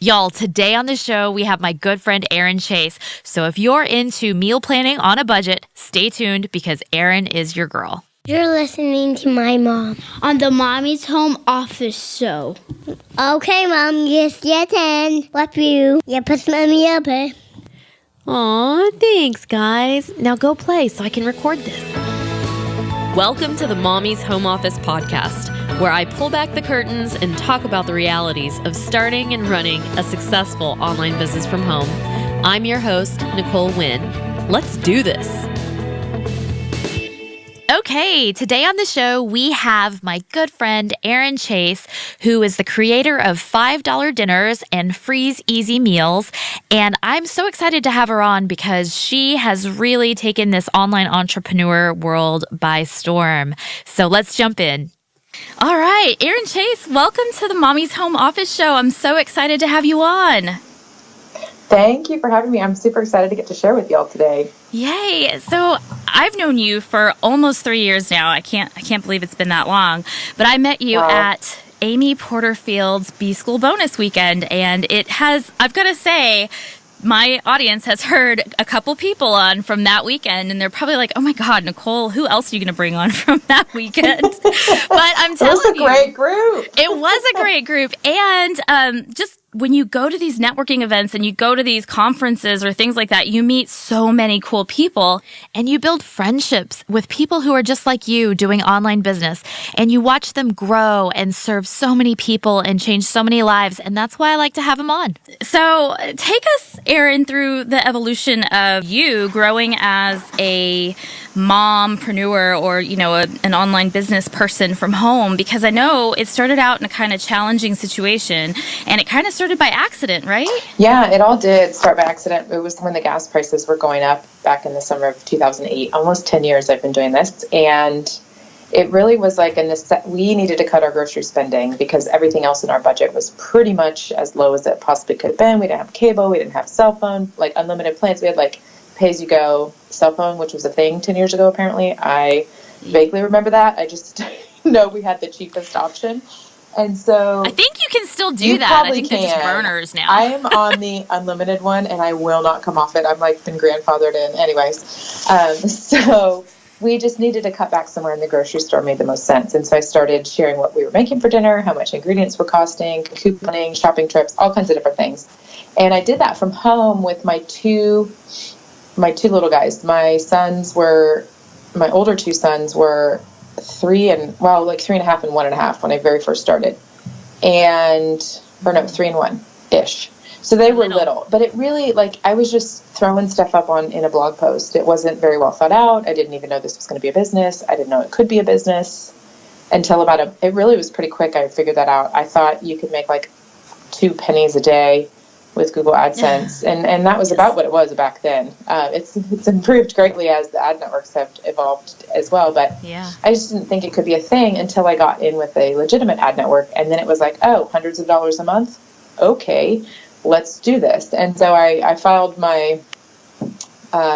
Y'all, today on the show, we have my good friend Erin Chase. So if you're into meal planning on a budget, stay tuned because Erin is your girl. You're listening to my mom on the Mommy's Home Office Show. Okay, Mom, yes, your turn. Love you. Yeah, push Mommy up. Aw, thanks, guys. Now go play so I can record this. Welcome to the Mommy's Home Office Podcast, where I pull back the curtains and talk about the realities of starting and running a successful online business from home. I'm your host, Nicole Wynn. Let's do this. Okay, today on the show, we have my good friend, Erin Chase, who is the creator of $5 dinners and Freeze Easy Meals. And I'm so excited to have her on because she has really taken this online entrepreneur world by storm. So let's jump in. All right, Erin Chase, welcome to the Mommy's Home Office Show. I'm so excited to have you on. Thank you for having me. I'm super excited to get to share with y'all today. Yay. So I've known you for almost 3 years now. I can't believe it's been that long. But I met you at Amy Porterfield's B-School bonus weekend. And it has, I've got to say, my audience has heard a couple people on from that weekend, and they're probably like, oh my God, Nicole, who else are you going to bring on from that weekend? But I'm telling you. It was a great group. It was a great group. And just when you go to these networking events and you go to these conferences or things like that, you meet so many cool people and you build friendships with people who are just like you doing online business, and you watch them grow and serve so many people and change so many lives. And that's why I like to have them on. So take us, Erin, through the evolution of you growing as a mompreneur or, an online business person from home, because I know it started out in a kind of challenging situation and it kind of started by accident, right? Yeah, it all did start by accident. It was when the gas prices were going up back in the summer of 2008. Almost 10 years I've been doing this. And it really was like we needed to cut our grocery spending because everything else in our budget was pretty much as low as it possibly could have been. We didn't have cable. We didn't have cell phone, like unlimited plans. We had like pay-as-you-go cell phone, which was a thing 10 years ago, apparently. I vaguely remember that. I just know we had the cheapest option. And so I think you can still do that. I think they're just burners now. I am on the unlimited one, and I will not come off it. I'm like been grandfathered in. Anyways, so we just needed to cut back somewhere, in the grocery store made the most sense. And so I started sharing what we were making for dinner, how much ingredients were costing, couponing, shopping trips, all kinds of different things. And I did that from home with my two little guys. My older two sons were 3 and 3.5 and 1.5 when I very first started. 3 and 1-ish. So they were little, but it really, I was just throwing stuff up in a blog post. It wasn't very well thought out. I didn't even know this was going to be a business. I didn't know it could be a business until it really was pretty quick. I figured that out. I thought you could make 2 pennies a day with Google AdSense, and that was about what it was back then. It's improved greatly as the ad networks have evolved as well, but I just didn't think it could be a thing until I got in with a legitimate ad network, and then it was hundreds of dollars a month? Okay, let's do this. And so I filed my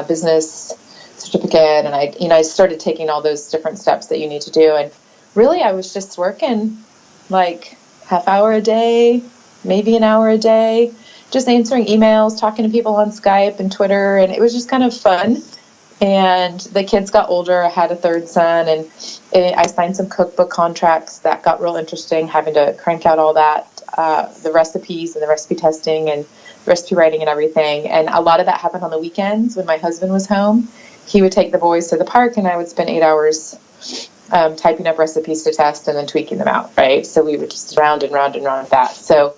business certificate, and I started taking all those different steps that you need to do, and really I was just working half hour a day, maybe an hour a day, just answering emails, talking to people on Skype and Twitter, and it was just kind of fun. And the kids got older. I had a third son, and I signed some cookbook contracts that got real interesting, having to crank out all that, the recipes and the recipe testing and recipe writing and everything. And a lot of that happened on the weekends when my husband was home. He would take the boys to the park, and I would spend 8 hours typing up recipes to test and then tweaking them out, right? So we would just round and round and round with that. So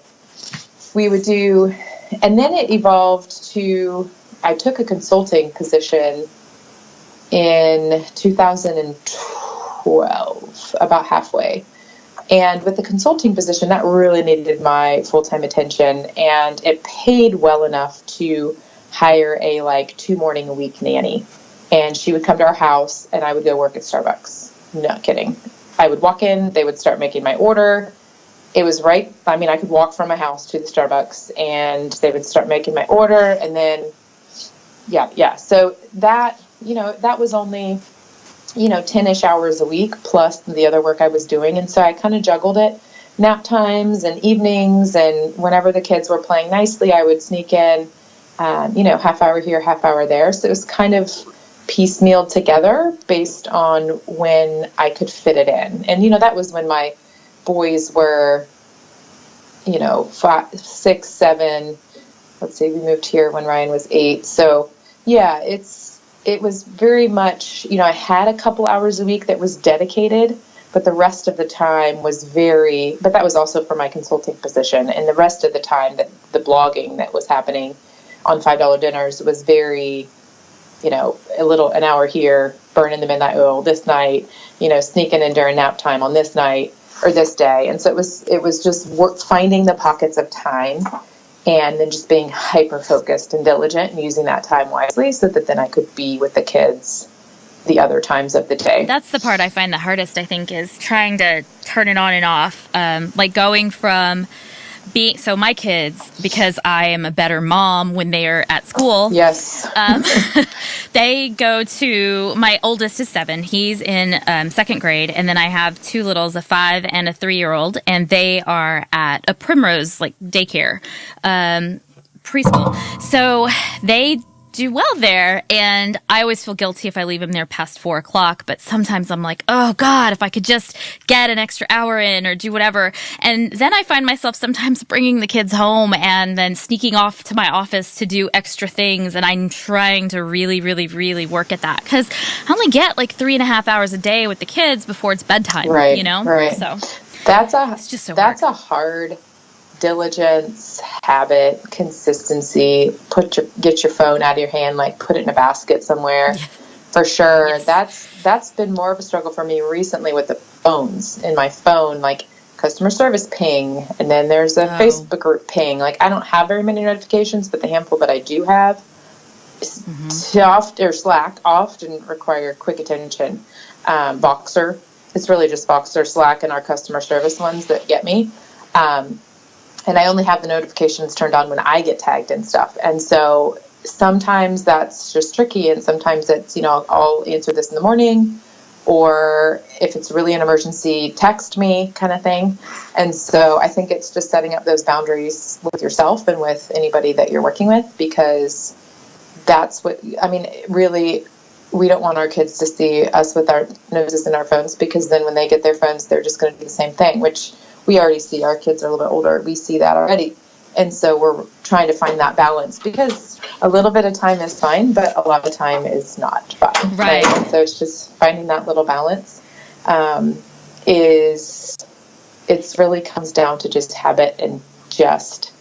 we would do, and then it evolved to, I took a consulting position in 2012, about halfway. And with the consulting position, that really needed my full-time attention, and it paid well enough to hire a 2-morning-a-week nanny. And she would come to our house, and I would go work at Starbucks. Not kidding. I would walk in, they would start making my order. It was right, I could walk from my house to the Starbucks, and they would start making my order, and then, so that, that was only, 10-ish hours a week, plus the other work I was doing, and so I kind of juggled it, nap times and evenings, and whenever the kids were playing nicely, I would sneak in, half hour here, half hour there. So it was kind of piecemealed together based on when I could fit it in. And, that was when my boys were, 5, 6, 7. Let's see, we moved here when Ryan was 8. So yeah, it was very much, I had a couple hours a week that was dedicated, but the rest of the time was but that was also for my consulting position. And the rest of the time that the blogging that was happening on $5 dinners was very, an hour here, burning the midnight oil this night, sneaking in during nap time on this night or this day. And so it was just finding the pockets of time and then just being hyper focused and diligent and using that time wisely so that then I could be with the kids the other times of the day. That's the part I find the hardest, I think, is trying to turn it on and off. Like going from so my kids, because I am a better mom when they are at school. Yes. They go to, my oldest is 7. He's in second grade. And then I have 2 littles, a 5 and a 3-year-old. And they are at a Primrose, daycare, preschool. So they do well there. And I always feel guilty if I leave them there past 4 o'clock. But sometimes I'm like, oh God, if I could just get an extra hour in or do whatever. And then I find myself sometimes bringing the kids home and then sneaking off to my office to do extra things. And I'm trying to really, really, really work at that. Because I only get 3.5 hours a day with the kids before it's bedtime, right, Right. So it's just so hard. A hard diligence, habit, consistency. Get your phone out of your hand, put it in a basket somewhere. Yeah. For sure. Yes. That's been more of a struggle for me recently with the phones. In my phone, customer service ping, and then there's a Facebook group ping. I don't have very many notifications, but the handful that I do have, Slack often require quick attention. Voxer, it's really just Voxer, Slack, and our customer service ones that get me. And I only have the notifications turned on when I get tagged and stuff. And so sometimes that's just tricky. And sometimes it's, I'll answer this in the morning, or if it's really an emergency, text me kind of thing. And so I think it's just setting up those boundaries with yourself and with anybody that you're working with, because that's really, we don't want our kids to see us with our noses in our phones, because then when they get their phones, they're just going to do the same thing, which we already see. Our kids are a little bit older. We see that already. And so we're trying to find that balance, because a little bit of time is fine, but a lot of time is not fine. Right. And so it's just finding that little balance. It's really comes down to just habit and just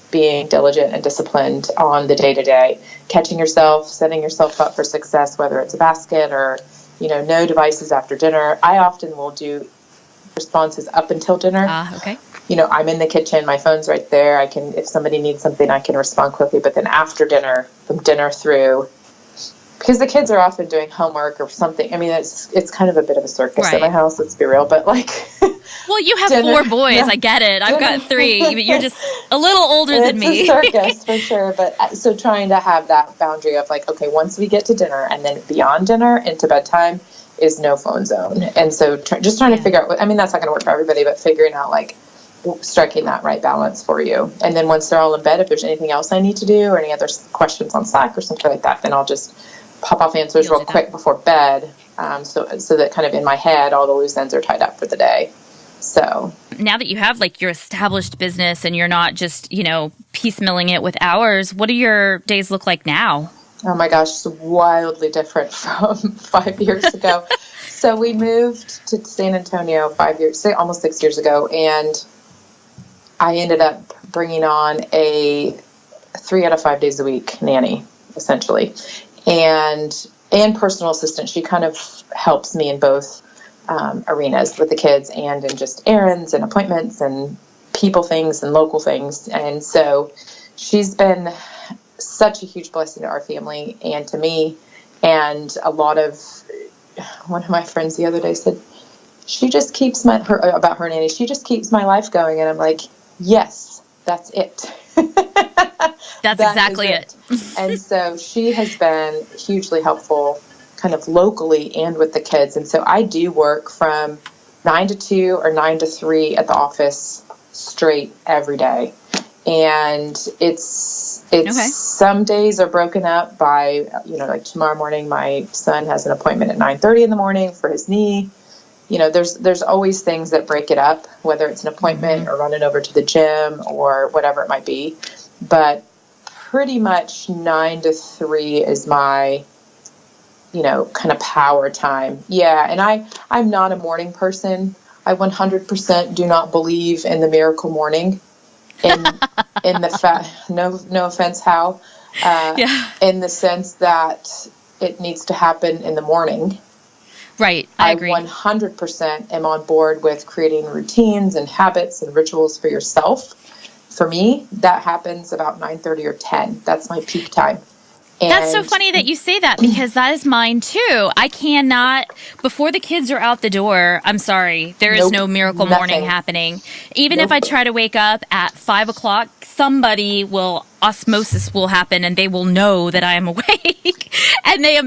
being diligent and disciplined on the day-to-day, catching yourself, setting yourself up for success, whether it's a basket or, no devices after dinner. I often will do responses up until dinner. Okay. I'm in the kitchen, my phone's right there. If somebody needs something, I can respond quickly. But then after dinner, from dinner through, because the kids are often doing homework or something. It's kind of a bit of a circus at my house, let's be real. But well, you have dinner, 4 boys. Yeah. I get it. I've got 3. You're just a little older than me. It's a circus for sure. But so trying to have that boundary of okay, once we get to dinner and then beyond dinner into bedtime is no phone zone. And so just trying to figure out, that's not going to work for everybody, but figuring out striking that right balance for you. And then once they're all in bed, if there's anything else I need to do or any other questions on Slack or something like that, then I'll just pop off answers real quick before bed. So that kind of in my head, all the loose ends are tied up for the day. So now that you have your established business and you're not just, piecemealing it with hours, what do your days look like now? Oh my gosh, it's wildly different from 5 years ago. So we moved to San Antonio almost 6 years ago, and I ended up bringing on a 3 out of 5 days a week nanny, essentially, and personal assistant. She kind of helps me in both arenas with the kids and in just errands and appointments and people things and local things. And so she's been such a huge blessing to our family and to me. And one of my friends the other day said, she just keeps about her nanny, she just keeps my life going. And I'm like, yes, that's it. That's exactly it. And so she has been hugely helpful kind of locally and with the kids. And so I do work from 9 to 2 or 9 to 3 at the office straight every day. And it's Okay. Some days are broken up by, like tomorrow morning, my son has an appointment at 9:30 in the morning for his knee. There's always things that break it up, whether it's an appointment or running over to the gym or whatever it might be. But pretty much 9 to 3 is my, kind of power time. Yeah. And I'm not a morning person. I 100% do not believe in the miracle morning. In the no offense, Hal, in the sense that it needs to happen in the morning. Right. I agree. 100% am on board with creating routines and habits and rituals for yourself. For me, that happens about 9:30 or 10. That's my peak time. That's so funny that you say that, because that is mine too. I cannot, before the kids are out the door, I'm sorry, there is no miracle morning happening. Even if I try to wake up at 5 o'clock, osmosis will happen and they will know that I am awake and they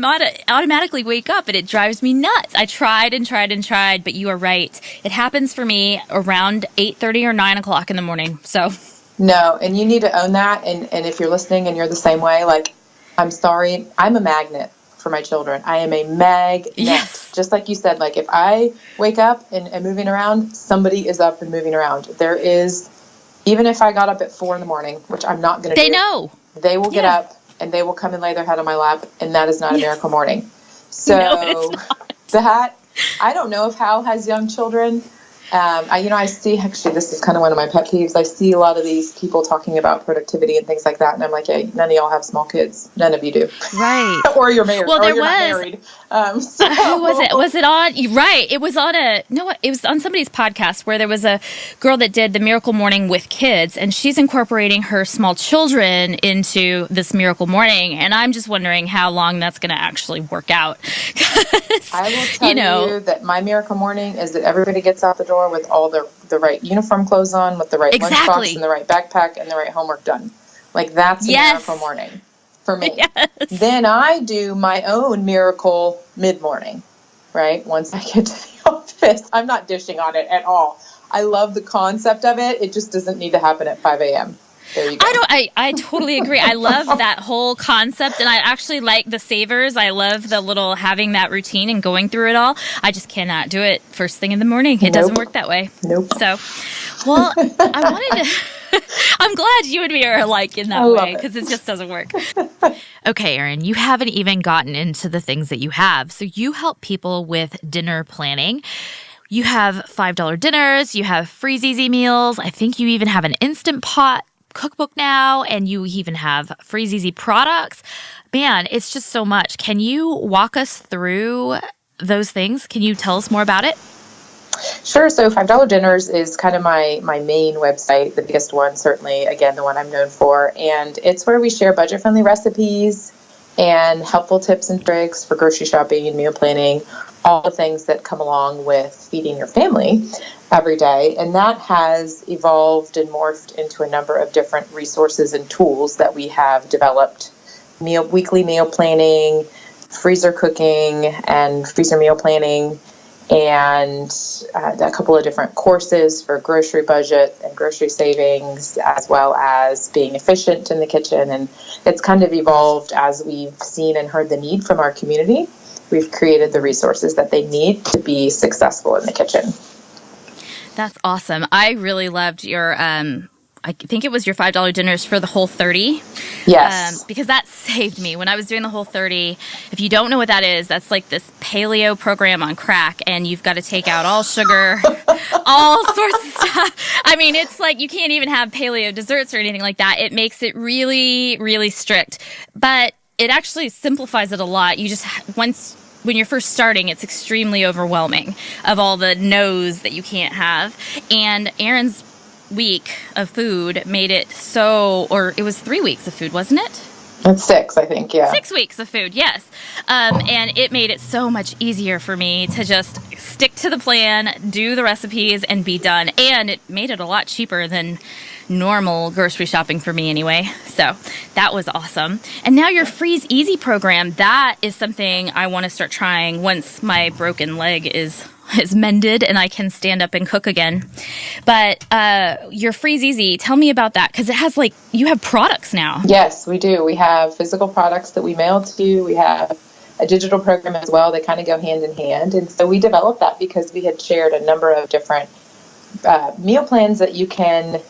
automatically wake up, and it drives me nuts. I tried and tried and tried, but you are right. It happens for me around 8:30 or 9 o'clock in the morning. So no, and you need to own that. And if you're listening and you're the same way, like, I'm sorry, I'm a magnet for my children. I am a magnet. Yes. Just like you said, like if I wake up and moving around, somebody is up and moving around. There is, even if I got up at 4 in the morning, which I'm not going to do. They know. They will get up and they will come and lay their head on my lap, and that is not a miracle morning. So no, it's not. That, I don't know if Hal has young children. I see, actually, this is kind of one of my pet peeves. I see a lot of these people talking about productivity and things like that. And I'm like, hey, none of y'all have small kids. None of you do. Right. Or you're married. Well, or you're not married. Who was it? Was it on? Right. It was on it was on somebody's podcast where there was a girl that did the miracle morning with kids, and she's incorporating her small children into this miracle morning. And I'm just wondering how long that's going to actually work out. I will tell you that my miracle morning is that everybody gets out the door with all the right uniform clothes on, with the right lunchbox and the right backpack and the right homework done. Like, that's a miracle morning for me. Yes. Then I do my own miracle mid-morning, right? Once I get to the office, I'm not dishing on it at all. I love the concept of it. It just doesn't need to happen at 5 a.m. There you go. I totally agree. I love that whole concept, and I actually like the savers. I love the little having that routine and going through it all. I just cannot do it first thing in the morning. It doesn't work that way. Nope. So, well, I wanted to. I'm glad you and me are alike in that way, because it just doesn't work. Okay, Erin, you haven't even gotten into the things that you have. So you help people with dinner planning. You have $5 dinners. You have freeze easy meals. I think you even have an Instant Pot cookbook now, and you even have freeze easy products. Man, it's just so much. Can you walk us through those things? Can you tell us more about it? Sure. So $5 Dinners is kind of my main website, the biggest one, certainly, again, the one I'm known for. And it's where we share budget-friendly recipes and helpful tips and tricks for grocery shopping and meal planning, all the things that come along with feeding your family every day. And that has evolved and morphed into a number of different resources and tools that we have developed. Weekly meal planning, freezer cooking, and freezer meal planning, and a couple of different courses for grocery budget and grocery savings, as well as being efficient in the kitchen. And it's kind of evolved as we've seen and heard the need from our community. We've created the resources that they need to be successful in the kitchen. That's awesome. I really loved your, I think it was your $5 dinners for the Whole30. Yes. Because that saved me when I was doing the Whole30. If you don't know what that is, that's like this paleo program on crack, and you've got to take out all sugar, all sorts of stuff. I mean, it's like you can't even have paleo desserts or anything like that. It makes it really, really strict. But it actually simplifies it a lot. You just, when you're first starting, it's extremely overwhelming of all the no's that you can't have. And Erin's week of food made it so, or it was 3 weeks of food, wasn't it? It's 6, I think, yeah. 6 weeks of food, yes. And it made it so much easier for me to just stick to the plan, do the recipes, and be done. And it made it a lot cheaper than normal grocery shopping for me anyway. So that was awesome. And now your Freeze Easy program, that is something I want to start trying once my broken leg is is mended and I can stand up and cook again. But your Freeze Easy, tell me about that, because it has you have products now. Yes, we do. We have physical products that we mail to you. We have a digital program as well. They kind of go hand in hand. And so we developed that because we had shared a number of different meal plans that you can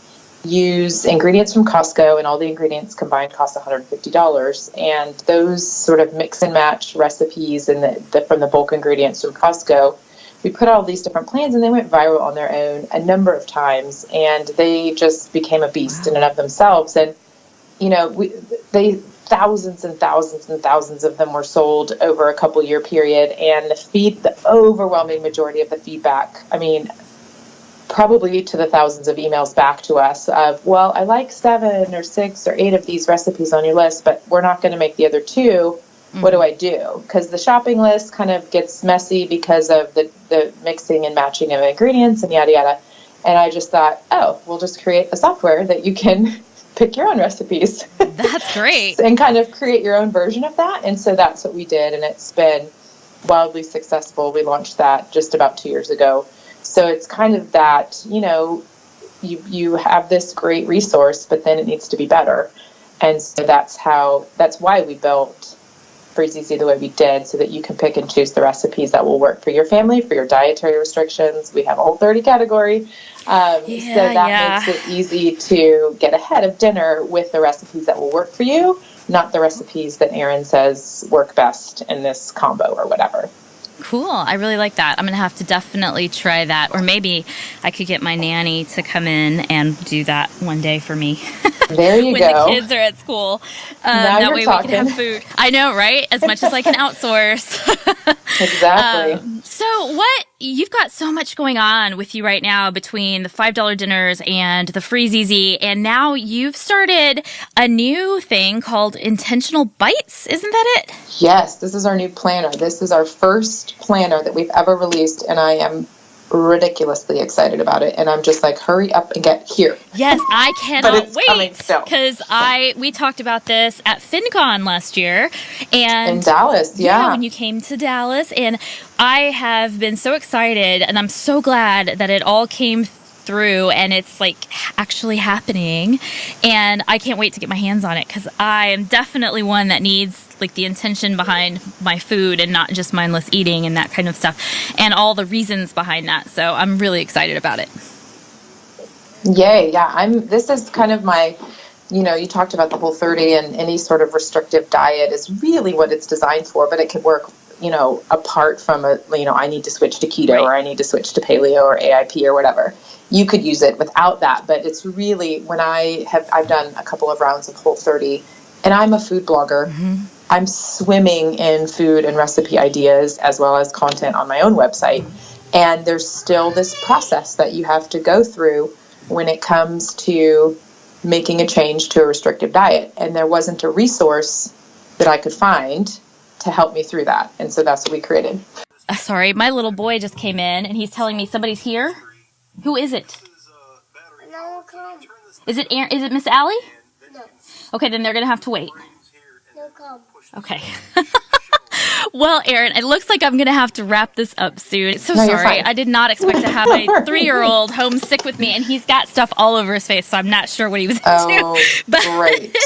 use ingredients from Costco, and all the ingredients combined cost $150. And those sort of mix and match recipes and from the bulk ingredients from Costco, we put all these different plans, and they went viral on their own a number of times, and they just became a beast in and of themselves. And thousands and thousands and thousands of them were sold over a couple year period, and the overwhelming majority of the feedback, probably to the thousands of emails back to us of, well, I like 7 or 6 or 8 of these recipes on your list, but we're not going to make the other 2. What do I do? Because the shopping list kind of gets messy because of the mixing and matching of ingredients and yada, yada. And I just thought, we'll just create a software that you can pick your own recipes. That's great. And kind of create your own version of that. And so that's what we did. And it's been wildly successful. We launched that just about 2 years ago. So it's kind of that, you have this great resource, but then it needs to be better. And so that's why we built Freeze Easy the way we did, so that you can pick and choose the recipes that will work for your family, for your dietary restrictions. We have a whole 30 category. So that makes it easy to get ahead of dinner with the recipes that will work for you, not the recipes that Erin says work best in this combo or whatever. Cool. I really like that. I'm going to have to definitely try that. Or maybe I could get my nanny to come in and do that one day for me. There you when go. When the kids are at school. Now that you're way talking. we can have food. I know, right? As much as I can outsource. Exactly. So you've got so much going on with you right now between the $5 dinners and the Freeze Easy. And now you've started a new thing called Intentional Bites. Isn't that it? Yes, this is our new planner. This is our first planner that we've ever released, and I am ridiculously excited about it. And I'm just like, hurry up and get here. Yes, I cannot wait, because we talked about this at FinCon last year, and in Dallas, when you came to Dallas, and I have been so excited, and I'm so glad that it all came through and it's actually happening, and I can't wait to get my hands on it, because I am definitely one that needs the intention behind my food and not just mindless eating and that kind of stuff, and all the reasons behind that. So I'm really excited about it. Yay. Yeah. This is kind of my, you talked about the Whole30, and any sort of restrictive diet is really what it's designed for, but it could work, apart from I need to switch to keto, right, or I need to switch to paleo or AIP or whatever. You could use it without that, but it's really, when I've done a couple of rounds of Whole30, and I'm a food blogger. Mm-hmm. I'm swimming in food and recipe ideas as well as content on my own website. And there's still this process that you have to go through when it comes to making a change to a restrictive diet. And there wasn't a resource that I could find to help me through that. And so that's what we created. Sorry, my little boy just came in and he's telling me somebody's here. Who is it? No, come. Is it Miss Allie? No. Okay, then they're going to have to wait. No, come. Okay. Well, Erin, it looks like I'm going to have to wrap this up soon. So No, sorry. I did not expect to have a 3-year-old homesick with me, and he's got stuff all over his face, so I'm not sure what he was into. But great.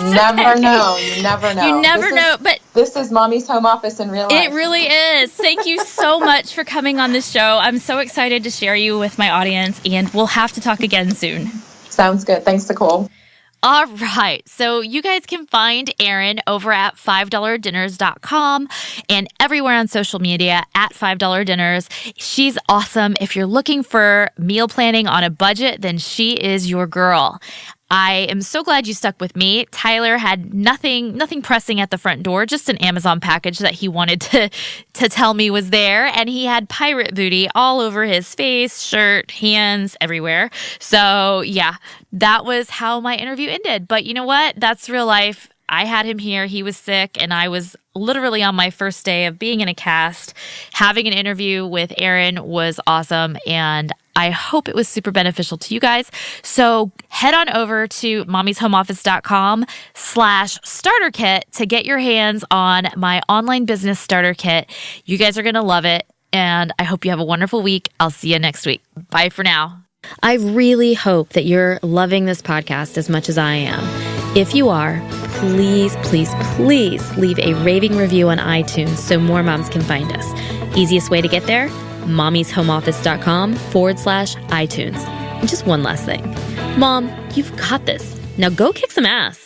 Never know. You never know. You never know. But this is Mommy's home office in real life. It really is. Thank you so much for coming on the show. I'm so excited to share you with my audience, and we'll have to talk again soon. Sounds good. Thanks, Nicole. All right. So you guys can find Erin over at $5dinners.com and everywhere on social media at $5 Dinners. She's awesome. If you're looking for meal planning on a budget, then she is your girl. I am so glad you stuck with me. Tyler had nothing pressing at the front door, just an Amazon package that he wanted to tell me was there. And he had pirate booty all over his face, shirt, hands, everywhere. So yeah, that was how my interview ended. But you know what? That's real life. I had him here. He was sick, and I was literally on my first day of being in a cast. Having an interview with Erin was awesome, and I hope it was super beneficial to you guys. So head on over to mommy'shomeoffice.com/starter kit to get your hands on my online business starter kit. You guys are going to love it. and I hope you have a wonderful week. I'll see you next week. Bye for now. I really hope that you're loving this podcast as much as I am. If you are, please, please, please leave a raving review on iTunes so more moms can find us. Easiest way to get there, mommyshomeoffice.com/iTunes. And just one last thing. Mom, you've got this. Now go kick some ass.